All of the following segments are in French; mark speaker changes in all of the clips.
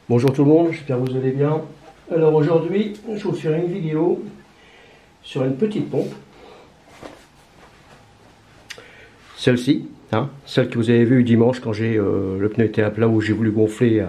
Speaker 1: Bonjour tout le monde, j'espère que vous allez bien. Alors aujourd'hui, je vous ferai une vidéo sur une petite pompe. Celle-ci, celle que vous avez vue dimanche quand le pneu était à plat, où j'ai voulu gonfler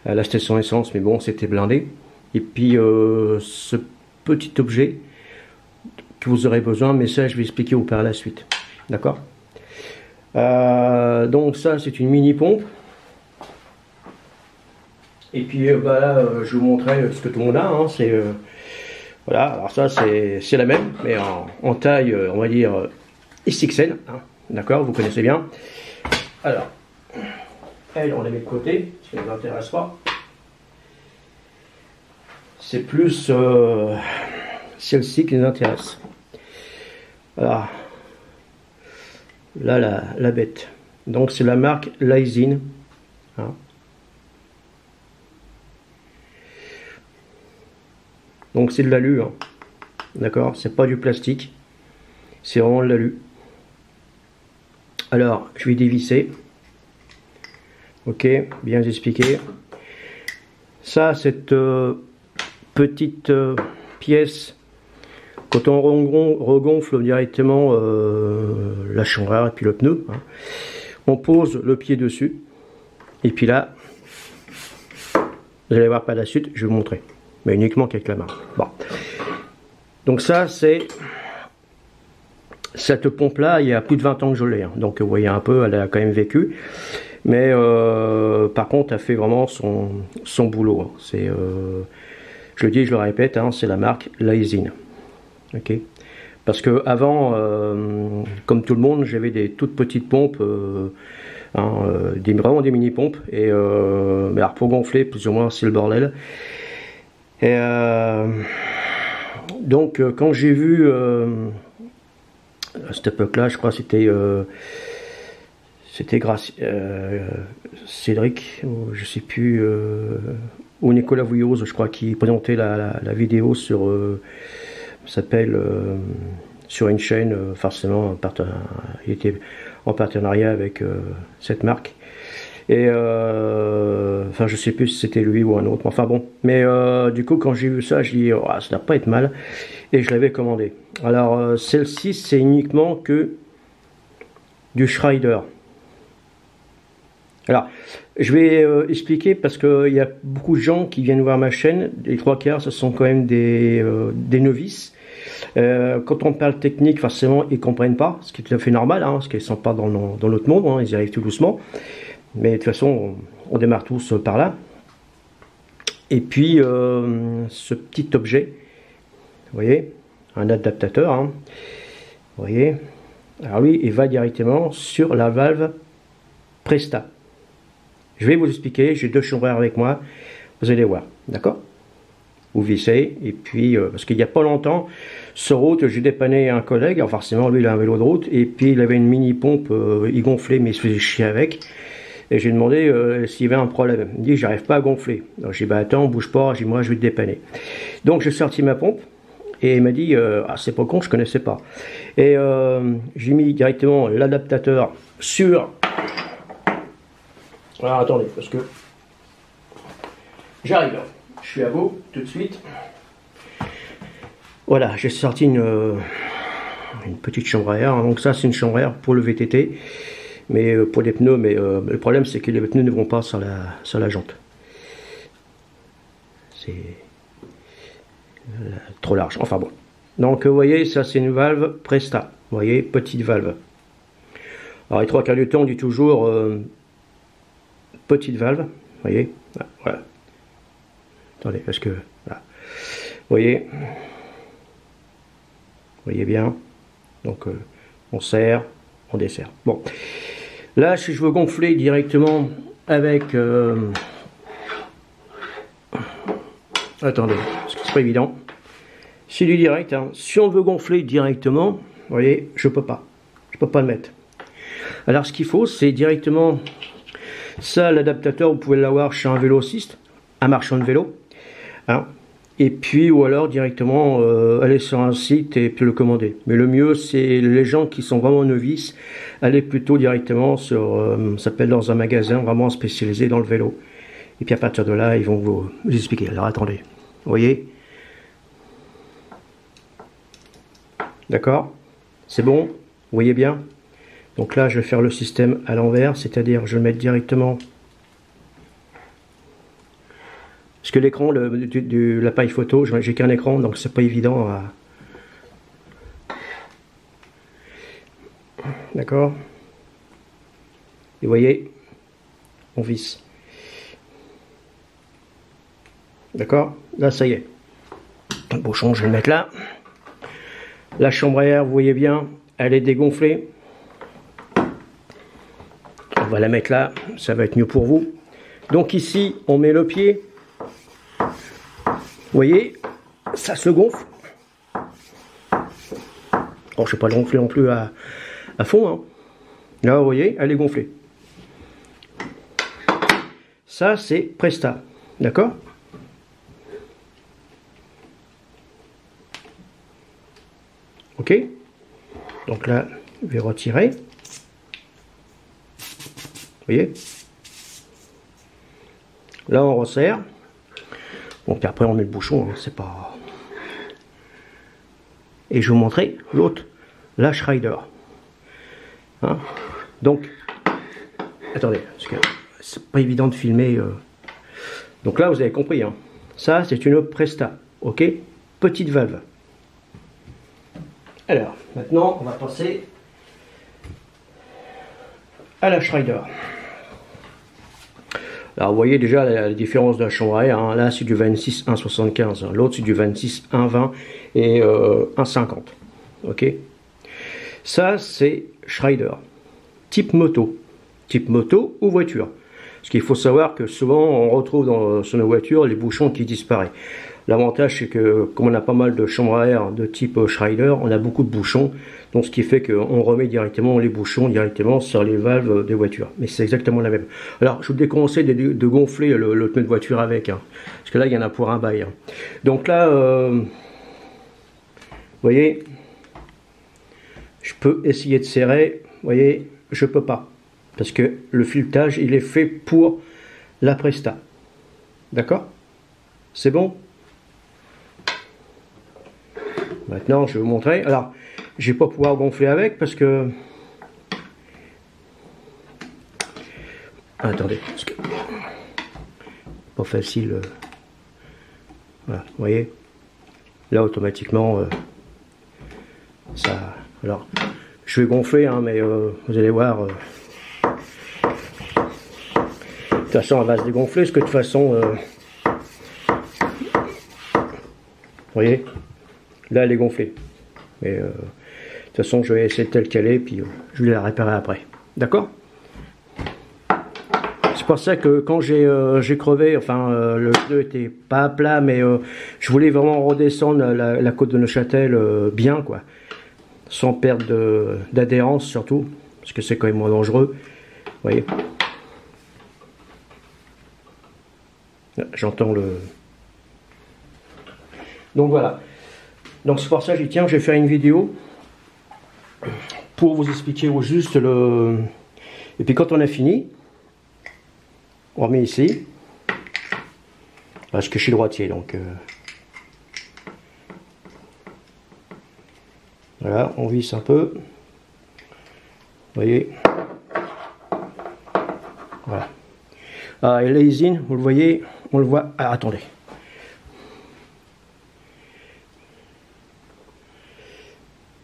Speaker 1: à la station essence, mais bon, c'était blindé. Et puis ce petit objet que vous aurez besoin, mais ça je vais expliquer par la suite. D'accord? Donc ça c'est une mini pompe. Et puis là, je vous montrerai ce que tout le monde a. Voilà, alors ça c'est la même, mais en taille, on va dire XXL. D'accord, vous connaissez bien. Alors, elle, on la met de côté, parce qu'elle ne nous intéresse pas. C'est plus celle-ci qui nous intéresse. Voilà. Là, la bête. Donc c'est la marque Lysin. Donc c'est de l'alu, d'accord, c'est pas du plastique, c'est vraiment de l'alu. Alors je vais dévisser, ok, bien expliqué. Ça, cette petite pièce, quand on regonfle directement la chambrère et puis le pneu, on pose le pied dessus, et puis là, vous allez voir par la suite, je vais vous montrer. Mais uniquement qu'avec la main. Bon. Donc ça, c'est cette pompe-là, il y a plus de 20 ans que je l'ai. Donc vous voyez un peu, elle a quand même vécu. Mais par contre, elle fait vraiment son boulot. C'est, je le dis, je le répète, c'est la marque Lysin. Ok. Parce que avant, comme tout le monde, j'avais des toutes petites pompes, vraiment des mini-pompes. Et mais alors pour gonfler, plus ou moins, c'est le bordel. Et donc quand j'ai vu à cette époque-là, je crois c'était Cédric, je sais plus, ou Nicolas Vouilloz, je crois, qui présentait la vidéo sur, s'appelle sur une chaîne, forcément, il était en partenariat avec cette marque. Et enfin je sais plus si c'était lui ou un autre, enfin bon, mais du coup quand j'ai vu ça, je dis oh, ça doit pas être mal, et je l'avais commandé. Alors celle-ci, c'est uniquement que du Schrader. Alors je vais expliquer, parce qu'il y a beaucoup de gens qui viennent voir ma chaîne, les trois quarts ce sont quand même des novices. Quand on parle technique, forcément ils comprennent pas, ce qui est tout à fait normal, parce qu'ils sont pas dans notre monde, ils y arrivent tout doucement. Mais de toute façon, on démarre tous par là. Et puis, ce petit objet, vous voyez, un adaptateur, vous voyez, alors lui, il va directement sur la valve Presta. Je vais vous expliquer, j'ai deux chambrères avec moi, vous allez voir, d'accord? Vous vissez, et puis, parce qu'il n'y a pas longtemps, sur route, j'ai dépanné un collègue, alors forcément, lui, il a un vélo de route, et puis il avait une mini-pompe, il gonflait, mais il se faisait chier avec. Et j'ai demandé s'il y avait un problème. Il me dit j'arrive pas à gonfler. Alors j'ai dit bah attends, bouge pas, j'ai dit moi je vais te dépanner. Donc j'ai sorti ma pompe et il m'a dit ah c'est pas con, je connaissais pas. Et j'ai mis directement l'adaptateur sur. Alors attendez, parce que j'arrive. Je suis à vous tout de suite. Voilà, j'ai sorti une petite chambre à air. Donc ça c'est une chambre à air pour le VTT. Mais pour les pneus, mais le problème c'est que les pneus ne vont pas sur la jante. C'est trop large. Enfin bon. Donc vous voyez, ça c'est une valve Presta. Vous voyez, petite valve. Alors les trois quarts du temps, on dit toujours petite valve. Vous voyez, voilà. Attendez, parce que voilà. Vous voyez bien. Donc on serre, on dessert. Bon. Là, si je veux gonfler directement avec... Attendez, parce que c'est pas évident. C'est du direct. Si on veut gonfler directement, vous voyez, je peux pas. Je peux pas le mettre. Alors, ce qu'il faut, c'est directement... Ça, l'adaptateur, vous pouvez l'avoir chez un vélociste, un marchand de vélo. Et puis, ou alors directement aller sur un site et puis le commander. Mais le mieux, c'est les gens qui sont vraiment novices, aller plutôt directement sur, ça s'appelle dans un magasin vraiment spécialisé dans le vélo. Et puis à partir de là, ils vont vous expliquer. Alors attendez, vous voyez? D'accord? C'est bon? Vous voyez bien? Donc là, je vais faire le système à l'envers, c'est-à-dire je vais le mettre directement. Parce que l'écran de l'appareil photo, j'ai qu'un écran, donc c'est pas évident à... D'accord? Et vous voyez, on visse. D'accord? Là, ça y est. Le bouchon, je vais le mettre là. La chambre à air, vous voyez bien, elle est dégonflée. On va la mettre là, ça va être mieux pour vous. Donc ici, on met le pied. Vous voyez, ça se gonfle. Oh, je ne vais pas le gonfler non plus à fond. Hein. Là, vous voyez, elle est gonflée. Ça, c'est Presta. D'accord? Ok? Donc là, je vais retirer. Vous voyez? Là, on resserre. Bon, puis après, on met le bouchon. Hein, c'est pas... Et je vais vous montrer l'autre, la Schrader. Hein? Donc, attendez, parce que c'est pas évident de filmer. Donc là, vous avez compris. Hein. Ça, c'est une Presta. Ok? Petite valve. Alors, maintenant, on va passer à la Schrader. Alors, vous voyez déjà la différence de la chambre à air. Hein. Là, c'est du 26 1,75. Hein. L'autre, c'est du 26 1,20 et 1,50. Ok. Ça, c'est Schrader. Type moto. Type moto ou voiture. Parce qu'il faut savoir que souvent, on retrouve sur nos voitures les bouchons qui disparaissent. L'avantage, c'est que comme on a pas mal de chambres à air de type Schrader, on a beaucoup de bouchons. Donc, ce qui fait qu'on remet directement les bouchons directement sur les valves des voitures. Mais c'est exactement la même. Alors, je vous déconseille de gonfler le pneu de voiture avec. Hein, parce que là, il y en a pour un bail. Hein. Donc là, vous voyez, je peux essayer de serrer. Vous voyez, je peux pas. Parce que le filetage, il est fait pour la Presta. D'accord? C'est bon? Maintenant, je vais vous montrer. Alors, je vais pas pouvoir gonfler avec parce que... Attendez, parce que... Pas facile. Voilà, vous voyez? Là, automatiquement, ça... Alors, je vais gonfler, hein, mais vous allez voir... de toute façon, elle va se dégonfler, parce que de toute façon... vous voyez? Là, elle est gonflée. Mais de toute façon, je vais essayer de telle qu'elle est, puis je vais la réparer après. D'accord? C'est pour ça que quand j'ai crevé, enfin, le pneu était pas à plat, mais je voulais vraiment redescendre la côte de Neuchâtel bien, quoi. Sans perdre d'adhérence, surtout, parce que c'est quand même moins dangereux. Vous voyez? J'entends le... Donc voilà. Donc c'est pour ça que j'ai dit tiens, je vais faire une vidéo pour vous expliquer au juste le... Et puis quand on a fini, on remet ici. Parce que je suis droitier, donc... Voilà, on visse un peu. Vous voyez. Voilà. Ah, et l'Aisin, vous le voyez, on le voit... Ah, attendez.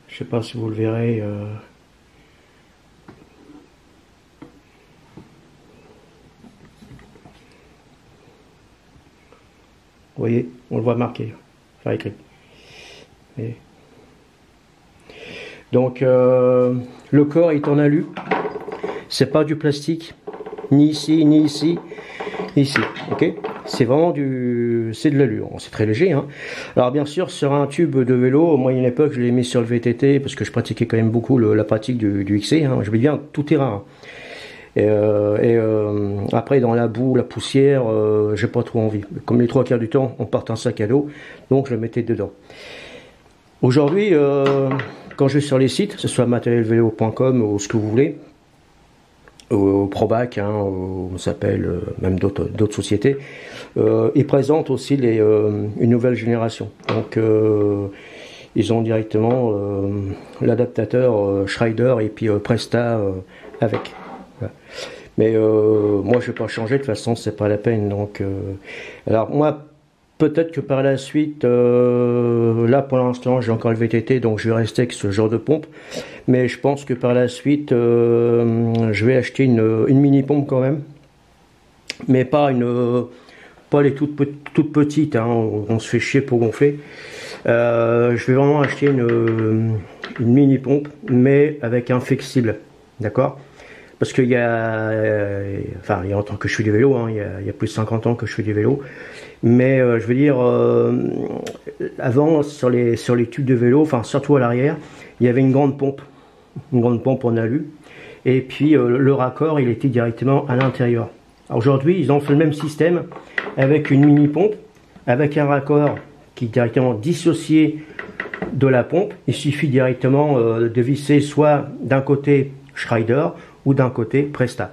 Speaker 1: Je sais pas si vous le verrez. Vous voyez, on le voit marqué, enfin écrit. Et donc le corps est en alu. C'est pas du plastique, ni ici, ni ici, ici. Ok. C'est vraiment c'est de l'alu, c'est très léger. Hein. Alors bien sûr, sur un tube de vélo, au moyen époque, je l'ai mis sur le VTT parce que je pratiquais quand même beaucoup la pratique du XC. Hein. Je vais bien tout terrain. Après, dans la boue, la poussière, j'ai pas trop envie. Comme les 3/4 du temps, on porte un sac à dos, donc je le mettais dedans. Aujourd'hui, quand je vais sur les sites, que ce soit matérielvélo.com ou ce que vous voulez, au Probac, hein, on s'appelle même d'autres sociétés, ils présentent aussi une nouvelle génération. Donc ils ont directement l'adaptateur Schneider et puis Presta avec. Voilà. Mais moi je vais pas changer, de toute façon c'est pas la peine. Donc alors moi peut-être que par la suite, là pour l'instant j'ai encore le VTT, donc je vais rester avec ce genre de pompe. Mais je pense que par la suite, je vais acheter une mini pompe quand même. Mais pas les toutes petites, hein, on se fait chier pour gonfler. Je vais vraiment acheter une mini pompe, mais avec un flexible, d'accord? Parce qu'il y a, enfin il y a longtemps que je fais du vélo, hein, il y a plus de 50 ans que je fais du vélo. Mais je veux dire, avant sur les tubes de vélo, enfin surtout à l'arrière, il y avait une grande pompe en alu, et puis le raccord il était directement à l'intérieur. Aujourd'hui ils ont fait le même système avec une mini pompe, avec un raccord qui est directement dissocié de la pompe. Il suffit directement de visser soit d'un côté Schneider ou d'un côté Presta.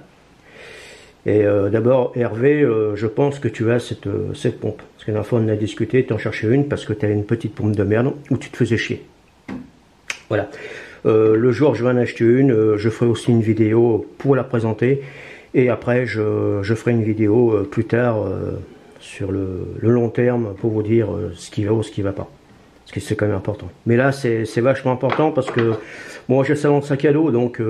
Speaker 1: Et d'abord Hervé, je pense que tu as cette pompe, parce que la dernière fois on a discuté, tu en cherchais une parce que tu avais une petite pompe de merde où tu te faisais chier. Voilà. Le jour où je vais en acheter une, je ferai aussi une vidéo pour la présenter, et après je ferai une vidéo plus tard sur le long terme pour vous dire ce qui va ou ce qui va pas, parce que c'est quand même important. Mais là c'est vachement important parce que moi j'ai le salon de sac à dos, donc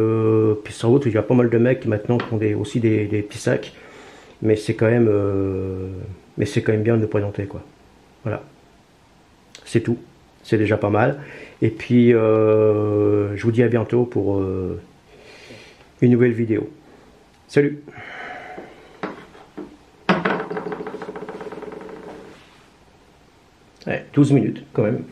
Speaker 1: puis sans doute il y a pas mal de mecs maintenant qui ont aussi des petits sacs, mais c'est quand même bien de le présenter, quoi. Voilà, c'est tout. C'est déjà pas mal. Et puis, je vous dis à bientôt pour une nouvelle vidéo. Salut! Ouais, 12 minutes quand même.